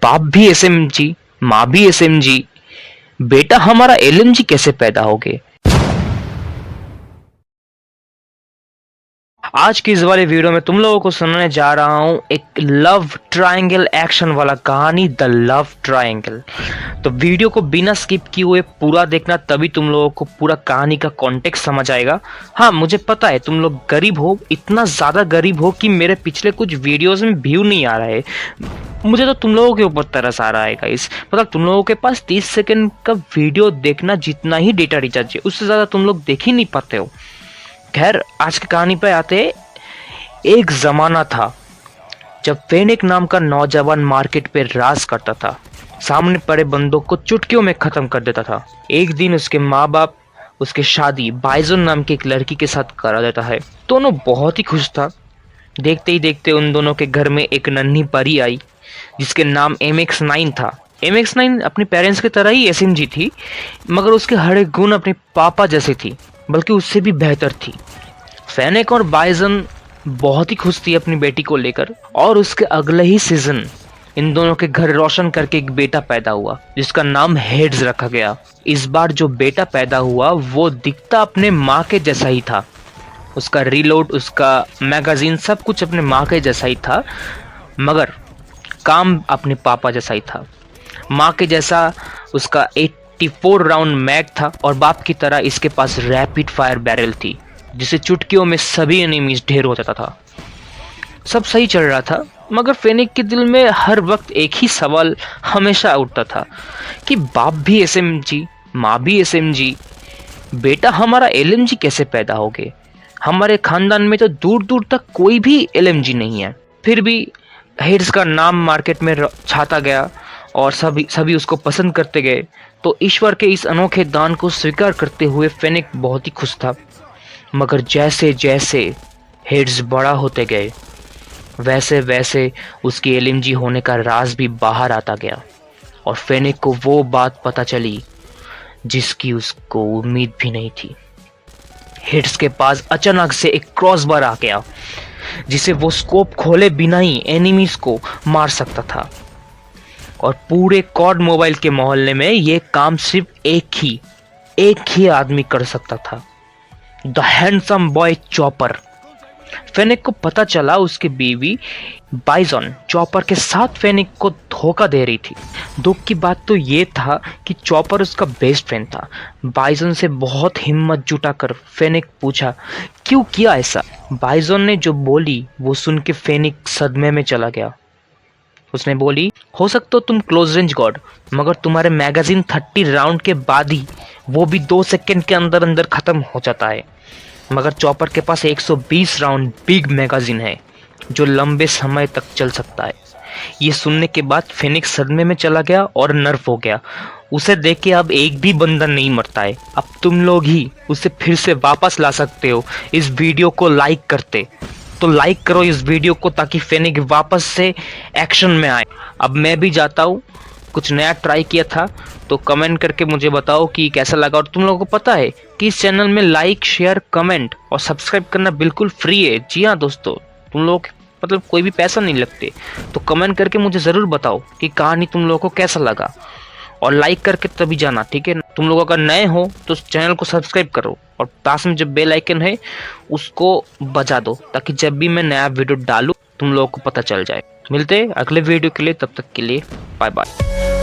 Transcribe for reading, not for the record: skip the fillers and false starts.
बाप भी एसएमजी, माँ भी एसएमजी, बेटा हमारा एलएमजी कैसे पैदा हो गए। आज की इस वाले वीडियो में तुम लोगों को सुनाने जा रहा हूं एक लव ट्रायंगल एक्शन वाला कहानी, द लव ट्रायंगल। तो वीडियो को बिना स्किप किए हुए पूरा देखना, तभी तुम लोगों को पूरा कहानी का कॉन्टेक्स्ट समझ आएगा। हाँ, मुझे पता है तुम लोग गरीब हो, इतना ज़्यादा गरीब हो कि मेरे पिछले कुछ वीडियोस में व्यू नहीं आ रहा है। मुझे तो तुम लोगों के ऊपर तरस आ रहा है गाइस। मतलब तुम लोगों के पास 30 सेकंड का वीडियो देखना जितना ही डेटा रिचार्ज है, उससे ज़्यादा तुम लोग देख ही नहीं पाते हो। खैर, आज की कहानी पे आते। एक जमाना था जब फेनिक नाम का नौजवान मार्केट पे राज करता था, सामने पड़े बंदों को चुटकियों में खत्म कर देता था। एक दिन उसके माँ बाप उसके शादी बाइजन नाम की एक लड़की के साथ करा देता है। दोनों बहुत ही खुश था। देखते ही देखते उन दोनों के घर में एक नन्ही परी आई जिसके नाम MX9 था। MX9 अपने पेरेंट्स की तरह ही एसएमजी थी, मगर उसके हर एक गुण अपने पापा जैसे थी, बल्कि उससे भी बेहतर थी। फेनिक और बाइजन बहुत ही खुश थी अपनी बेटी को लेकर, और उसके अगले ही सीजन इन दोनों के घर रोशन करके एक बेटा पैदा हुआ जिसका नाम हेड्स रखा गया। इस बार जो बेटा पैदा हुआ वो दिखता अपने माँ के जैसा ही था। उसका रीलोड, उसका मैगजीन, सब कुछ अपने माँ के जैसा ही था, मगर काम अपने पापा जैसा ही था। माँ के जैसा उसका 84 राउंड मैग था, और बाप की तरह इसके पास रैपिड फायर बैरल थी जिसे चुटकियों में सभी एनिमीज ढेर हो जाता था। सब सही चल रहा था, मगर फेनिक के दिल में हर वक्त एक ही सवाल हमेशा उठता था कि बाप भी एसएमजी, माँ भी एसएमजी, बेटा हमारा एलएमजी कैसे पैदा हो गए। हमारे खानदान में तो दूर दूर तक कोई भी एलएमजी नहीं है। फिर भी हेड्स का नाम मार्केट में छाता गया और सभी उसको पसंद करते गए। तो ईश्वर के इस अनोखे दान को स्वीकार करते हुए फेनिक बहुत ही खुश था। मगर जैसे जैसे हेड्स बड़ा होते गए, वैसे वैसे उसकी एलएमजी होने का राज भी बाहर आता गया, और फेनिक को वो बात पता चली जिसकी उसको उम्मीद भी नहीं थी। हेड्स के पास अचानक से एक क्रॉसबार आ गया जिसे वो स्कोप खोले बिना ही एनिमीज को मार सकता था, और पूरे कॉड मोबाइल के मोहल्ले में ये काम सिर्फ एक ही आदमी कर सकता था, the handsome boy chopper. Fennec को पता चला उसकी बीवी बाइजन चॉपर के साथ फेनिक को धोखा दे रही थी। दुख की बात तो ये था कि चॉपर उसका बेस्ट फ्रेंड था। बाइजन से बहुत हिम्मत जुटाकर फेनिक पूछा, क्यों किया ऐसा। बाइजन ने जो बोली वो सुन के फेनिक सदमे में चला गया। उसने बोली, हो सकता तो तुम क्लोज रेंज गॉड, मगर तुम्हारे मैगजीन 30 राउंड के बाद ही, वो भी 2 सेकंड के अंदर अंदर खत्म हो जाता है। मगर चॉपर के पास 120 राउंड बिग मैगजीन है जो लंबे समय तक चल सकता है। ये सुनने के बाद फेनिक्स सदमे में चला गया और नर्व हो गया। उसे देख के अब एक भी बंदा नहीं मरता है। अब तुम लोग ही उसे फिर से वापस ला सकते हो इस वीडियो को लाइक करते। तो लाइक करो इस वीडियो को ताकि फेनिक वापस से एक्शन में आए। अब मैं भी जाता हूँ, कुछ नया ट्राई किया था, तो कमेंट करके मुझे बताओ कि कैसा लगा। और तुम लोगों को पता है कि इस चैनल में लाइक, शेयर, कमेंट और सब्सक्राइब करना बिल्कुल फ्री है। जी हाँ दोस्तों, तुम लोग मतलब कोई भी पैसा नहीं लगते। तो कमेंट करके मुझे ज़रूर बताओ कि कहानी तुम लोगों को कैसा लगा, और लाइक करके तभी जाना, ठीक है। तुम लोग अगर नए हो तो चैनल को सब्सक्राइब करो, और पास में जो बेल आइकन है उसको बजा दो ताकि जब भी मैं नया वीडियो डालूं तुम लोगों को पता चल जाए। मिलते हैं अगले वीडियो के लिए, तब तक के लिए बाय बाय।